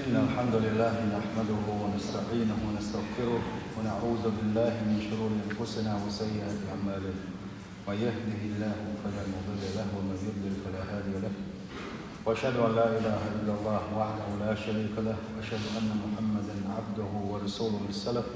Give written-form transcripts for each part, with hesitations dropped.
إن الحمد لله نحمده ونستعينه ونستغفره ونعوذ بالله من شرور أنفسنا وسيئات أعمالنا. من يهده الله فلا مضل له ومن يضلل فلا هادي له. وأشهد أن لا إله إلا الله وحده لا شريك له وأشهد أن محمدا عبده ورسوله السلف.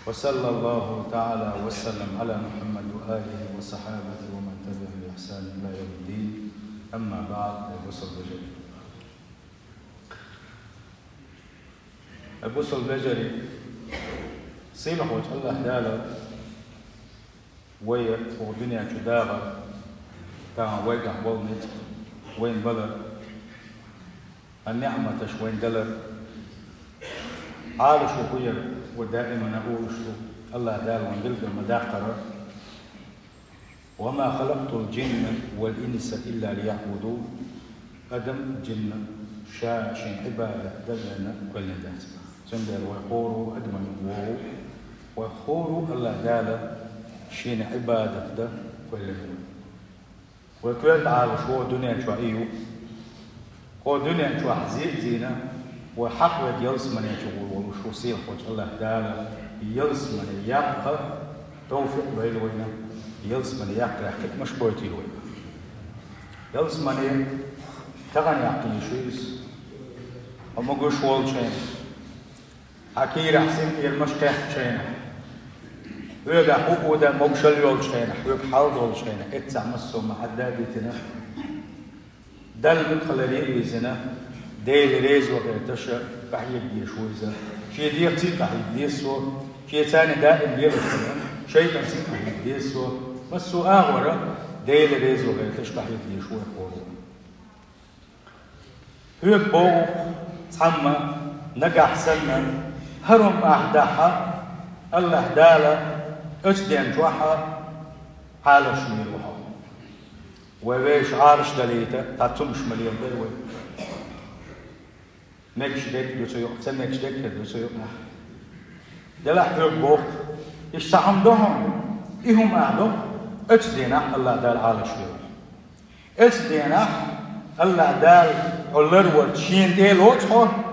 وصلى الله تعالى وسلم على محمد وآله وصحابته ومن تبعهم بإحسان إلى يوم الدين. أما بعد الغسل البجري. الغسل البجري سيلح وجه الله داله ويا ودنيا جدارة كان ويقع والنت وين بلد النعمة وين دلر عالش وكير ودائما نقول شو الله دال وندلق المداقرة وما خلقت الجن والإنس إلا ليعبدون. أدم جن شاشين عبادة دلنا كل ذات سندر ويقولوا أدم وو ويقولوا الله دال شين عبادة ده كل ذات وكل تعالى شو دنيا شو أيو هو دنيا شو حزين زينة وحق يلس من يشغل وشو سير وجه الله دال يلس من يبقى توفيق بيلوينا يلس من يقرأ حكت مش بوتي وين يلس من تغني عقلي شويس وما قوش وول شين حكير حسين في المشكح شين ويقع حقوق ده مبشل يول شين ويقع حال يول شين اتسع مسو مع الدابتنا دل متخلرين بزنا ديل ريز وغيرتش بحيب دي شويزة شي دي قتيل بحيب دي سو شي ثاني دائم بيرسل شيء تنسيق بحيب دي سو مسو آغورة ديل ريز وغيرتش بحيب دي شوي قولو هو بو تحمى نقع سنة هرم أحداها الله دالة اتدين جوحا حالش ميروحا وويش عارش دليتا تاتمش مليون دلوي مكش ديك دوسو يوم سمكش ديك دوسو يوم دلح يبوك يشتحم دوهم إهم أعدو اتدينا الله دال عالش ميروح اتدينا الله دال علر ورشين ديل وطهر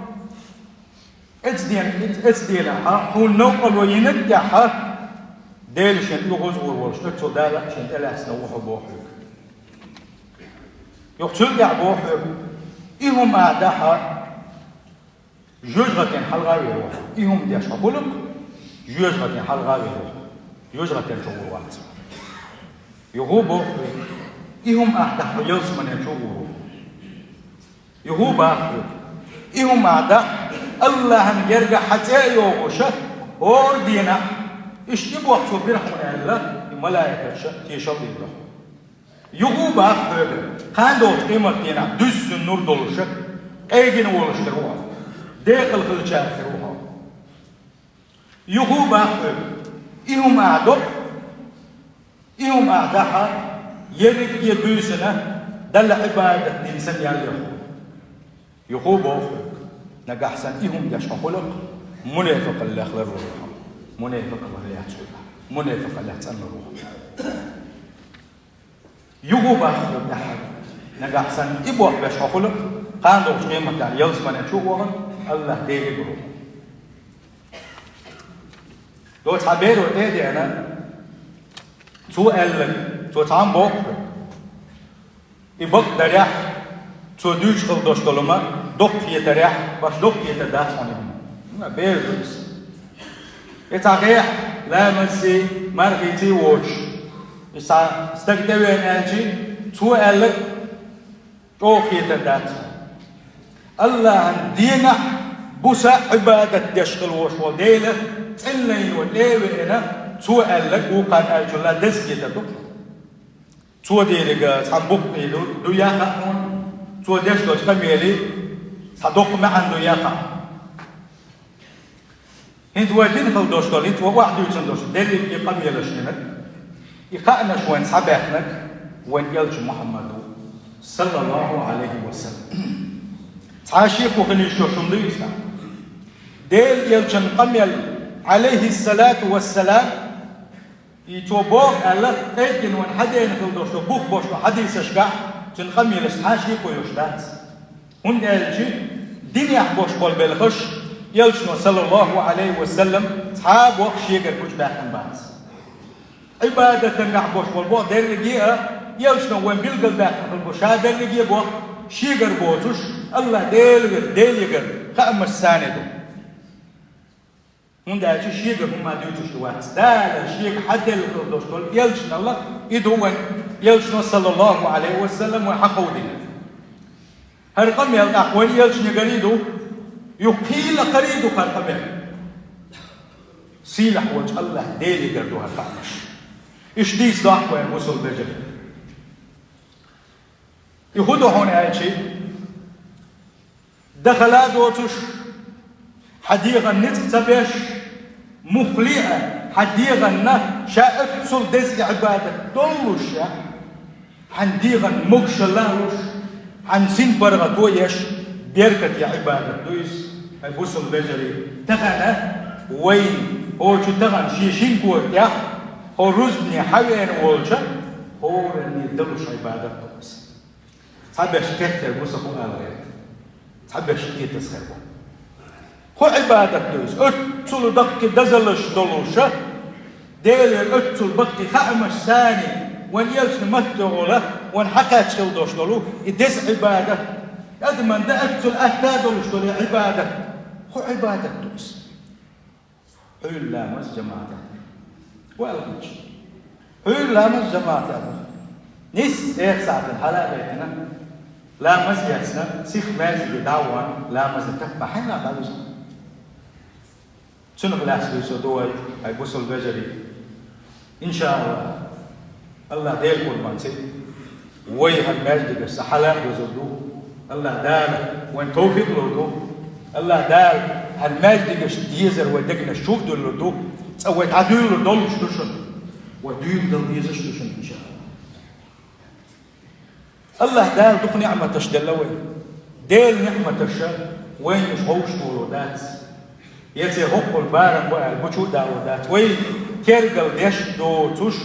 اتدينا هو نوقل ويندحها ديل شنت لغوز ورورش اتو دالا شنت ألاس نوحو بوحيك يقتل يع بوحيك إهم أعداها جوجغتين حلغاوي روح إهم ديش قبولك جوجغتين حلغاوي روح جوجغتين شغل واحد يهو بوحيك إهم أعداها يلس من يشغل روح يهو بوحيك إهم أعداها الله يرجع حتى يوغوشه هو دينا اشتبوا وقتوا برحمنا الله الملائكة تيشاب الله يهو بوحيك كان دوت قيمة دينا دس النور دولشه ايجن ولشتروها داخل خلشان خروها يهو بوحيك إهم أعداء إهم أعداها يرد يبوسنا دل عبادة الإنسان يالله يهو بوحيك نجح سن إهم يشخلق منافق الله خلر روحه منافق الله يحتوى منافق الله تأمر روحه يهو بوحيك نحن نجح سن إبوح يشخلق قان دوش قيمة يعني يلزم أن يشوفه الله ديلي بروح لو تعبيروا تادي أنا تو ألن تو تعم بوك يبقى دريح تو دوش خل دوش كلمة دوك يتريح باش دوك يتدات عنهم ما بيرجس يتعريح لا مسي مرغيتي ووش استقدروا أنجي تو ألن دوك يتدات الله دينا بوسا عبادة يشغل وشو ديله تلين وديله تو ألك وقان أجل دس جدا تو ديلك سامبوك دو ياخون تو ديش دوش كميلي صدوق ما عنده ياخا هند ودين خل دوش كولي تو واحد يوتن دوش ديلك يقميل شنك يقانا شوين صباحنك وين يلج محمد صلى الله عليه وسلم تعاشيق وخلي شوشم ليسا ديل يلجن قميل عليه الصلاة والسلام يتوبوك ألا تيجن وان حدا ينخل دوشتو بوك بوشتو حدا يسشقع جن قميل تعاشيق ويشدات هن يلجي دنيا بوش بول بالخش يلشنو صلى الله عليه وسلم صحاب وقت شيقر كوش باحن باز عبادة نحبوش بول بو دير لقيا يلشنو وين بيلقل باحن بالبوش هذا لقيا بو شيقر بوتوش الله ديل يقر خامش ساندو من ده شيقر هم ما ديوتوش دوات دال شيق حد القردوش بول يلشنو الله يدوين يلشنو صلى الله عليه وسلم وحقو دينا هرقم يلقى وين يلشنو قريدو يقيل قريدو خرقم سيلح وجه الله ديلي قردوها الفعمش إيش ديس ضحك وين وصل بجل يهودو هون آية شيء دخلا دوتوش حديقا نتتبش مخلئة حديقا نه شاء تصل دزي عبادة دولوش حنديقا مقش اللهوش عن سين برغة ويش بيركت يا عبادة دويس وصل بجلي تغنى وين هو شو تغن شيشين قوت يا هو رزني حيوان والجا هو اللي دلوش عبادة بس تحبش كتر بس هو الغير تحبش كتر تسخربه هو عبادة دوس اتل دق دزلش دلوشة ديل اتل بقي خامش ثاني وان يلش متغوله وان حكى تشيل دوش دلو يدس عبادة ادمن ده اتل اتادلش دلو عبادة هو عبادة دوس حول لامس جماعته والغش حول لامس جماعته نيس ساعة الحلقة بيتنا لامس يحسنا سيخ مازي يدعوان لامس تفبح حينا بعدوش شنو خلاص بيسو دوي هاي بوصل بجري إن شاء الله الله ديل كل منسي وي هالمجد بس حلقة وزردو الله دال وين توفيق لردو الله دال هالمجد جش ديزر ودقنا شوف دول دو سويت عدول دول شتوشن ودول دول ديزر شتوشن إن شاء الله دال دق نعمة تشدلوي ديل نعمة تشد وين مش هوش ولودات يتي هوب البارم والبشو داودات وين ترجل ديش دو توش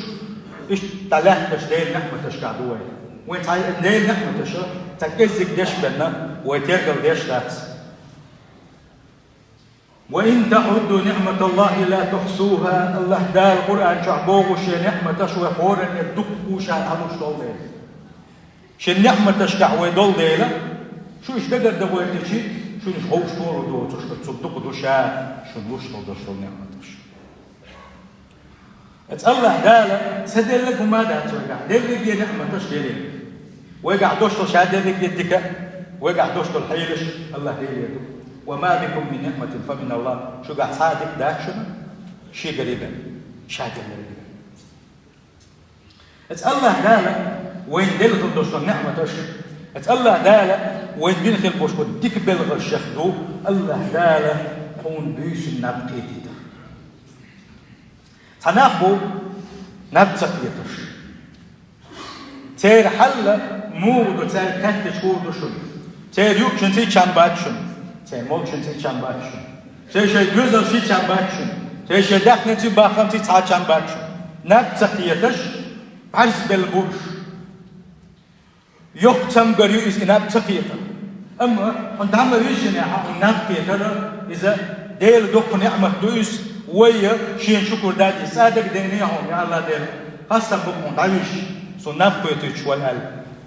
إيش طلعت ديل نعمة تشكعدوي وين تعي ديل نعمة تشد تكزك ديش بنا وترجل ديش دات وإن تعدوا نعمة الله لا تحصوها الله دار القرآن شعبوه شي نعمة تشوي حورا يدقوا شاء هلوش دول ديلا شي نعمة تشكعوي دول ديلا شو إيش دقر دويت شي شو إيش هوش دور دو تصدقوا دو شاء شو نوش دول دول نعمة تش الله دالا سدل لكم ما دات ويقع دل لك نعمة تش ديلين ويقع دوشتو شاء دل لك يدك ويقع دوشتو الحيلش الله ديل يدو وما بكم من نعمة فمن الله شو قاعد صادق ده شنو؟ شيء قريبا شادي قريبا. الله دالا وين دلخل دوش النعمة تش الله دالا وين بينخل بوش ديك بلغ الشيخ دو الله دالا هون بيش النبقي ديتا تناقو نبتقيتش تير حل مودو تير كتش هودو شن تير يوك شنتي چنبات شن تير مول شنتي چنبات شن تير شي جوزل شي چنبات شن تير شي دخنتي باخمتي تا چنبات شن نبتقيتش عرز بالبوش يوك تمغر يو إس نبتقيتا أما أنت عم ريجن يا حق نبتقيتا إذا ديل دوق نعمة دويس ويا شين شكر دادي صادق دينيهم يا الله ديل خاصة بكم تعيش سو نبقيتش والقل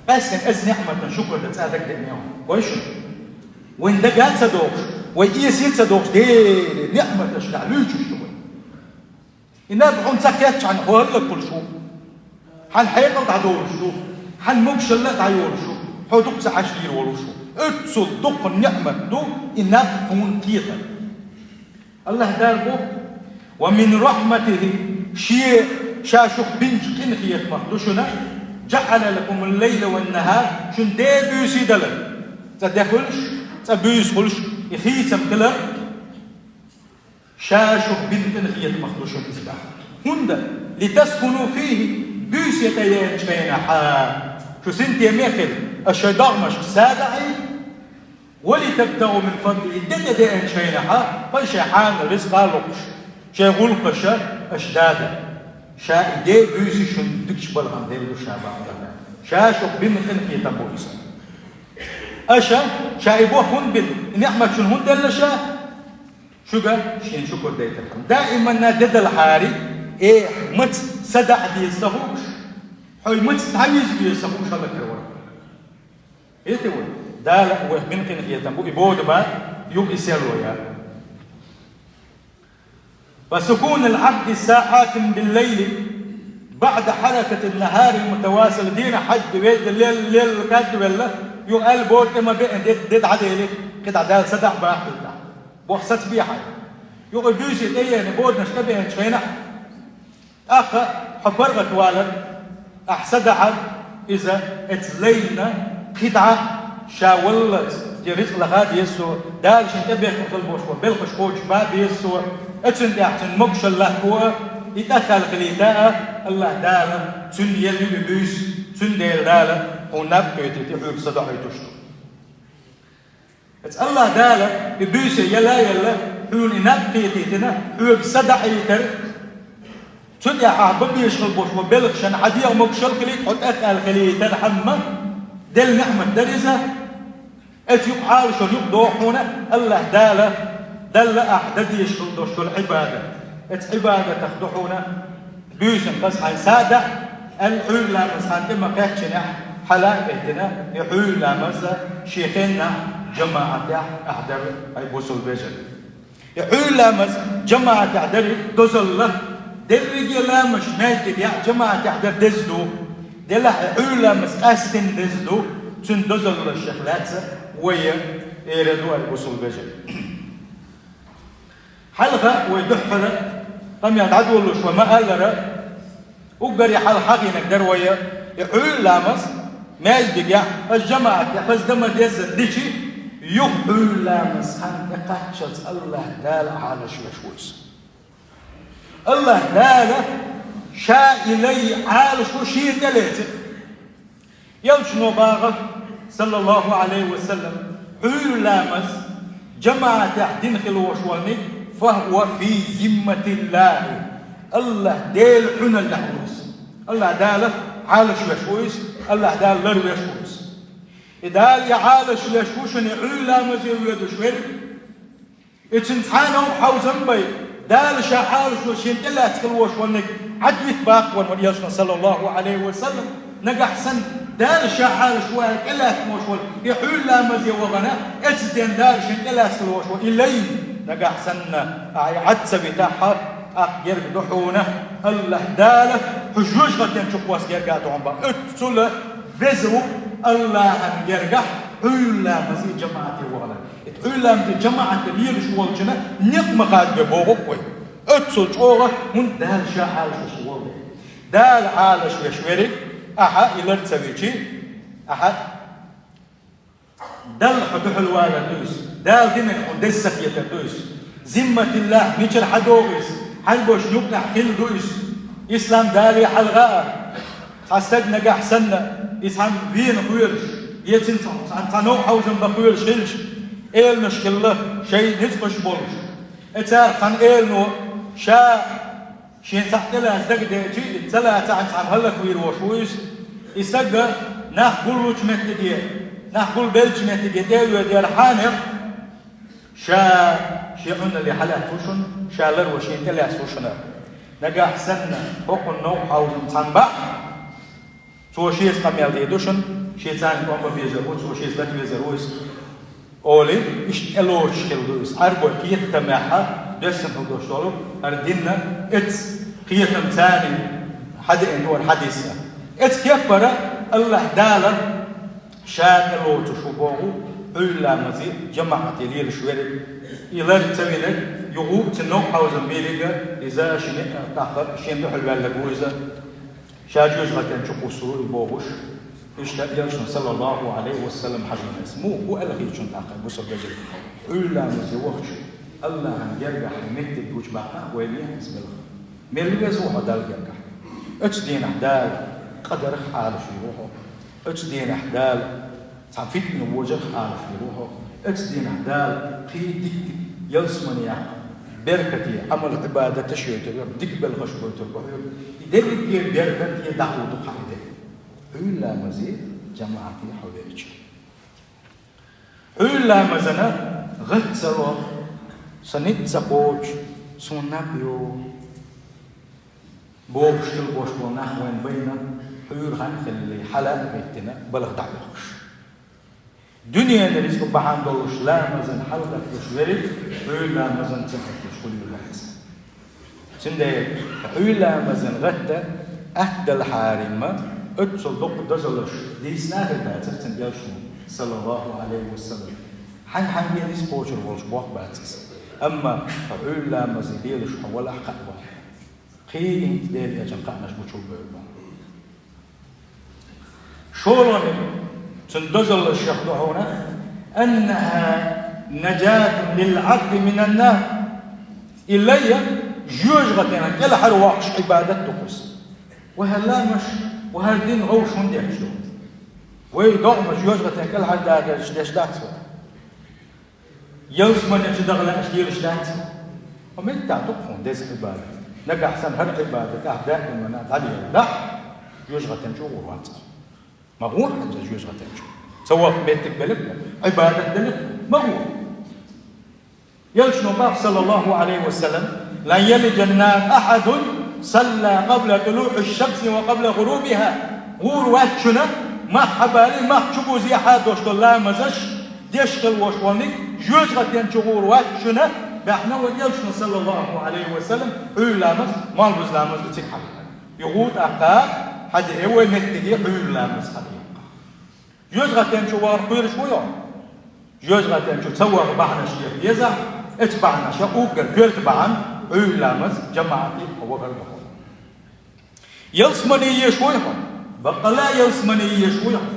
بس إز نعمة شكر دادي صادق دينيهم ويشو وين ده قاعد صدوقش ويقيس يتصدوقش ديل نعمة تشتعلوش شوي ينبعون سكيتش عن هولك كل شو حن حيقل تعدور شو حن مكشلة تعيور شو حدوق سعشير ولو شو اتصدق النعمة دو ينبعون كيتا الله داربو ومن رحمته شيء شاشخ بنج كنخية مخدوشنا جعل لكم الليل والنهار شن ديبيوس يدلن تدخلش تبيوس خلش يخيسم كلا شاشخ بنج كنخية مخدوشنا إسباح هندا لتسكنوا فيه بيوس يتيان شبينحا شو سنتي ميخل الشيطان مش سادعي ولتبتغوا من فضله الدنيا دي ان شينحا فشيحان رزق لقش شيغول قشا اشدادا شا دي بيوسي شن دكش بلغان دي لو شابا شاشق بمخن في تبويسا أشا شايبوه هون بال نعمة شن هون دل شا شو قال شين شكر ديت الحمد دائما ندد الحاري إيه مت سدع بيسهوش حي مت تعيز بيسهوش الله كرور إيه تقول ده لا ومن كن في تنبو يبود بعد يوم يسيروا يا وسكون العبد ساعات بالليل بعد حركة النهار المتواصل دين حد بيد الليل كاد ولا يقال بوت ما بين ديد عديلي كده عدال سدع باحد بوحصت بيها يقول جوزي ايه يعني بود نشتبه شينا اخا حبرغت والد احسدع اذا اتلينا خدعة شاولت جريت لغاد يسوع دال شنتبه قلبوش وبلغش كوش باب يسوع اتن يحتن مقش الله هو يتأخل خليتاء الله دالا تن يلي ببوس تن ديل دالا ونبقى يتحوك صدعي تشتو اتس الله دالا ببوس يلا هون نبقى يتنا حوك صدعي يتر تن يحبب يشغل بوش وبلغ شن حديا ومقشل خليت حط أخل خليتاء حمى دل نعمة درزة اتيوك عارش ونيوك دوحونا الله دالا دل أحدد يشغل دوشتو العبادة عبادة تخدحونا بيوشن بس عن سادة الحول لامس عندما كاتشنا حلاق اهتنا يحول لامس شيخنا جماعة أحدر أي بوصل بيجل يحول لامس جماعة أحدر دوزل له دل لامس نايتد يا جماعة أحدر دزدو دل يحول لامس أستن دزدو تن دوزل الشخلات ويا إيردو أي بوصل بيجل حلقة ويدحر قام يتعدوا له شو ما قال له وقدر يحل حقي نقدر ويا يحول لامس ما يدقع الجماعة يحس دم ديز ديشي يحول لامس عن قاتشت الله دال على شويش الله دال شاء إلي على شو شيء ثلاثة يوشنو باغ صلى الله عليه وسلم حول لامس جماعة تحدين خلوش والني فهو في ذمة الله الله ديل حنا اللحوس الله داله عالش لشويس الله دال لرو يشويس إدال يعالش لشويس ونعلا مزيو يدشوير اتنتحانهم حوزن بي دال شاحالش وشين إلا تخلوش ونك عدوث باق ونريشنا صلى الله عليه وسلم نقح سن دال شاحالش وهيك إلا تموش ون يحول لا مزيو وغنا اتدين دال شين إلا تخلوش ون إلين نقح سنة عدس بتاحة أخير بدحونة الله داله حجوج غتين شقواس يرقاتو عمبا اتسول فيزو الله أن يرقح حولا مزي جماعة وغلا حولا مزي جماعة ليرش والجنة نقم قاد يبوغو كوي اتسول شوغة من دال شاحال شوغو دال حالش يشوري أحا إلر تسويشي أحا دال حدوح الوالا دوس دال دينك حدس سخية دوس ذمة الله نيشر حدوغيس حلبوش نقنع حل دوس إسلام دالي حلغاء خاصة نجاح سنة إسلام فين خويرش يتن تنو حوزن بخويرش هلش إيل مشكلة شيء نسبش بولش إتار كان إيل نو شا شين تحتلا أزدق ديجي إتلا تعن هلا خوير وشويس إسدق ناخبول وش متديه ناخبول بلش متديه وديال حانق شا شيعنا اللي حلات وشن شالر وشين تلا سوشنا نجاح سنة فوق النوم حوزن تنبع سو شيء قميل ديدوشن شيء ثاني قام بيزروس سو شيء ثاني بيزروس أولي إشتلوش كيلوس أربع كيت تماحة دسم هدوشلو أردينا إتس كيتم ثاني حد إنه الحديث إتس كبر الله دالا شاكلو تشوفه إلا مزيد جماعة ليل شوية إلى تميلك يغوب تنوم حوزن بيليكا إذا شنو تأخر شين تحل بالجوزة شاجوز غتن شقو سرور بوغش إشتاق صلى الله عليه وسلم حجم اسمه هو ألغي شن تأخر بوسر بجل إلا مزيوخش الله عن يرجع مت الوج معنا ويليه بسم الله ملي يزوح دال يرجع أتدين أحدال قدر حال في روحه أتدين أحدال تعفيت من وجه حال في روحه أتدين أحدال قيدك يلسمني بركتي عمل عبادة تشيء تبغى ديك بالغشبة تبغى يدرك بركتي دعوة قاعدة إلا مزيد جماعتي حواليك علا مزنا غتسلو سنت سقوش سنابيو بوشتل بوشتل نحوين بينا حيور خلي حلا بيتنا بلغ تعلقش دنيا نريسكو بحان دولش لا مزن حلقة فيش ورد علا مزن تنفش كل الحسن سندي علا مزن غتا أهدى الحارمة اتصل دق دزلش دي سناه الباتر تنجلشون صلى الله عليه وسلم حن يليس بوشر والش بوق باتس أما علا مزن ديلش ولا حقا قيم ديل يجن قعناش بوشو بيربا شوروني تندزل الشيخ هنا أنها نجاة للعبد من النار إلي جوج غتنا كل حرواقش عبادة تقص وهلا مش وهالدين غوش هندي شو ويدوم جوج غتنا كل حد داك ايش داك يلزم أن يتدخل أشياء ايش داك ومن تعتقون ديس عبادة نقع أحسن هر عبادة أهداء من عليه لا جوج غتنا شو ورات ما هو حاجة جوج غتنا شو سواء بيتك بلبنا عبادة دلك ما هو يلشن الله صلى الله عليه وسلم لا يلج النار أحد صلى قبل طلوع الشمس وقبل غروبها غور واتشنا ما حبالي ما تشبو زي حد وشتو لا مزش ديشتل وشوانيك جوج غتين شغور واتشنا بحنا ويلشن صلى الله عليه وسلم علامز ما البز لامز بتك حقا يغوت أقا حد هو نتجي علامز حقيقة جوج غتين شوار قير شوية جوج غتين شو تسوى بحنا شيء يزع اتبعنا شقوق الكل تبعن علامز جماعتي هو غير يلسمني شويهم بقلا يلسمني شويهم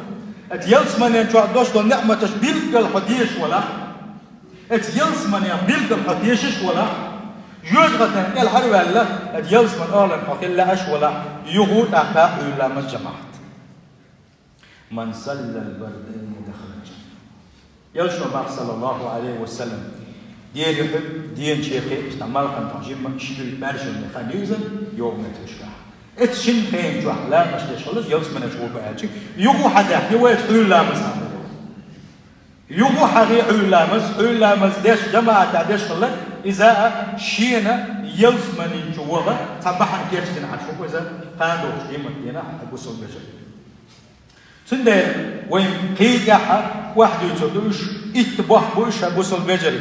ات يلسمني شو عدوش دون نعمة تشبيلك الحديش ولا ات يلسمني بيلك الحديش ولا جوج غتين كل حرب الله ات يلسمن أهلا فقل لا أش ولا يغوت أخاء علامز جماعت من صلى البردين دخل الجنة يلشن الله صلى الله عليه وسلم دين يحب دين شيخي استعمال كان تنجيب شيل مارشل من خنيزة يوم تشكا اتشين خين جوح لا مش تشخلص يلس من شغل بأجي يوم حدا يويت علامز يوم حقي علامز ديش جماعة ديش خلق إذا شينا يلس من جوه تبحن كيف تنعش وإذا قاندوش يمكينا أبوسو بجد سندي وين قيقاحة واحد يتدوش اتباح بوش أبوسو البجري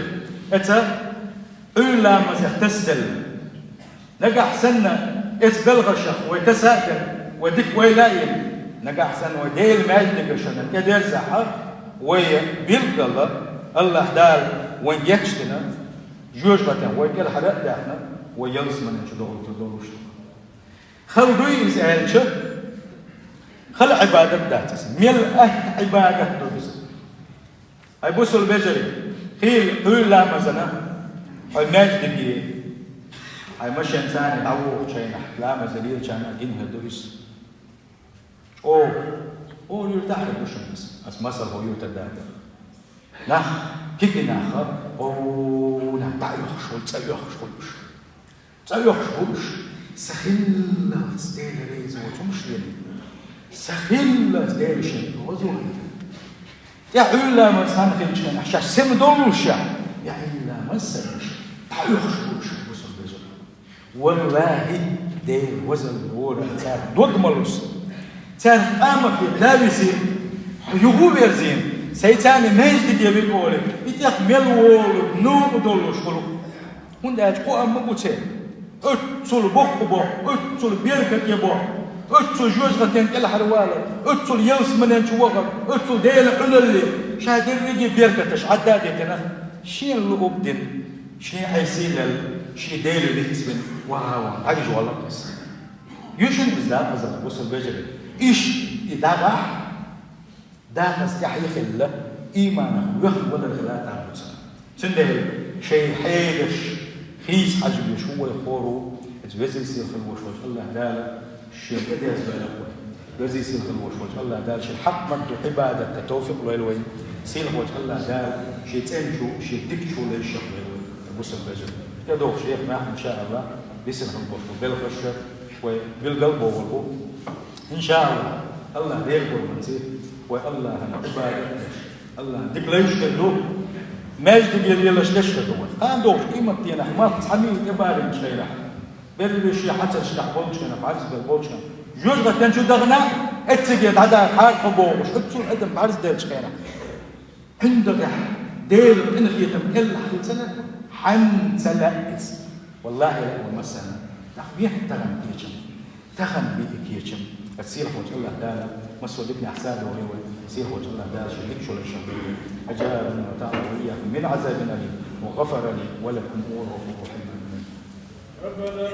اتا علامز يختسدل نقع سنة اتبلغشخ ويتساكن وديك ويلاين نقع سنة وديل ماجنك شنة كدير زحر ويبيلقل الله دال وين يكشتنا جوج بطن ويكال حرق داحنا ويلس من يشدغل تدوش خلدوي يسأل شو خل عبادة داتس ملأ عبادة داتس هاي بوسو البجري خيل لا مزنا هاي ماجد بيه هاي مش إنسان يعوق شيء لا مزليل كان أجين هدوس أو يرتاح للبشمس أس مصر هو يرتداد نخ كيف ناخر أو نتعيش شو تسيح شوش سخيل ستيل ريز وتمش لين سخيل ستيل شيء وزوج يا علا ما صار في الجنة عشان سم دولوشة يا علا ما سمش تعيش شوش وصل بجد والله دير وزن ورا تار دوغملوس تار قامك لابسين يغوب يرزين سيتاني ميز دي بيقول بيتيخ ملول نو دولوش كلو هندا تقو ام بوتين اتسول بوق اتسول بيركت يا بوق اتسول جوج غتين كل حرواله اتسول يوس من انشوغر اتسول ديل حللي شادر ريجي بيركتش عدادي كنا شين اللي ابدن شين حيسيل شي ديل ليتسبن واو عجز والله بس يوشن بزاف هذا وصل بجري ايش يدغح داخل يحيى الله ايمانه ويخل ولا الخلاء تعبس سندي شيء حيدش خيس حجب يشوى يخورو اتبزي يصير في الوشوش الله داله الشيء كده يزبال أخوي بزي يصير في الوشوش الله داله شيء الحق مدو عبادة تتوفق للوين سيل وجه الله داله شيء تنشو شيء تكشو للشيخ للوين بوصل بجري يدوق شيخ معه إن شاء الله بيسمح البوشو بالخشة شوي بالقلب ووالقو إن شاء الله الله يقبل منزل والله هنعبادة الله دقليش كدو ماج دقل يلا شلش كدو دوش قيمة دينا ما تحمي تبارين شيرا بيرلي شي حتى شلح بولش كنا بعرس بالبولش جوج غتن شو دغنا اتسجد هذا حال حبوش اتسو ادم بعرس ديل شيرا عندك ديل ان يتم كل حلسنه حن سلاس والله لا ومسنا تخبيه تغن بيجم تغن بيكيجم تصير وجه الله تعالى مسؤول ابن احسان وهو يصير وجه الله تعالى شريك شو الشهيد اجابني وتعالى واياكم من عذاب اليم وغفر لي ولكم وهو رحيم.